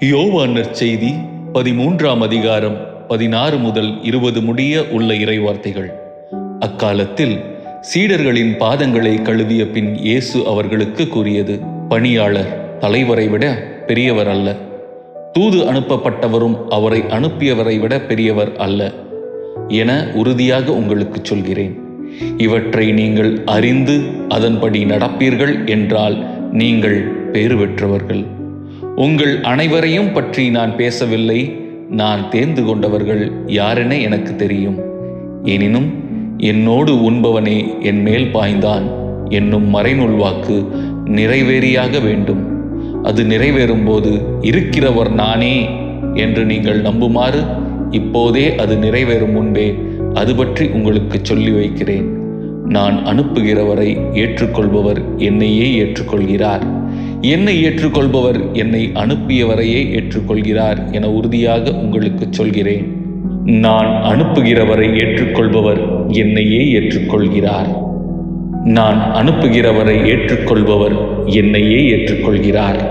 யோவான் நற்செய்தி 13ஆம் அதிகாரம் 16 முதல் 20 முடிய உள்ள இறைவார்த்தைகள். அக்காலத்தில் சீடர்களின் பாதங்களை கழுவிய பின் இயேசு அவர்களுக்கு கூறியது: பணியாளர் தலைவரை விட பெரியவர் அல்ல, தூது அனுப்பப்பட்டவரும் அவரை அனுப்பியவரை விட பெரியவர் அல்ல என உறுதியாக உங்களுக்கு சொல்கிறேன். இவற்றை நீங்கள் அறிந்து அதன்படி நடப்பீர்கள் என்றால் நீங்கள் பேறு பெற்றவர்கள். உங்கள் அனைவரையும் பற்றி நான் பேசவில்லை. நான் தேர்ந்து கொண்டவர்கள் யாரென எனக்கு தெரியும். எனினும் என்னோடு உண்பவனே என் மேல் பாய்ந்தான் என்னும் மறைநூல் வாக்கு நிறைவேறியாக வேண்டும். அது நிறைவேறும் போது இருக்கிறவர் நானே என்று நீங்கள் நம்புமாறு இப்போதே அது நிறைவேறும் முன்பே அது பற்றி உங்களுக்கு சொல்லி வைக்கிறேன். நான் அனுப்புகிறவரை ஏற்றுக்கொள்பவர் என்னையே ஏற்றுக்கொள்கிறார், என்னை ஏற்றுக்கொள்பவர் என்னை அனுப்பியவரையே ஏற்றுக்கொள்கிறார் என உறுதியாக உங்களுக்கு சொல்கிறேன். நான் அனுப்புகிறவரை ஏற்றுக்கொள்பவர் என்னையே ஏற்றுக்கொள்கிறார். நான் அனுப்புகிறவரை ஏற்றுக்கொள்பவர் என்னையே ஏற்றுக்கொள்கிறார்.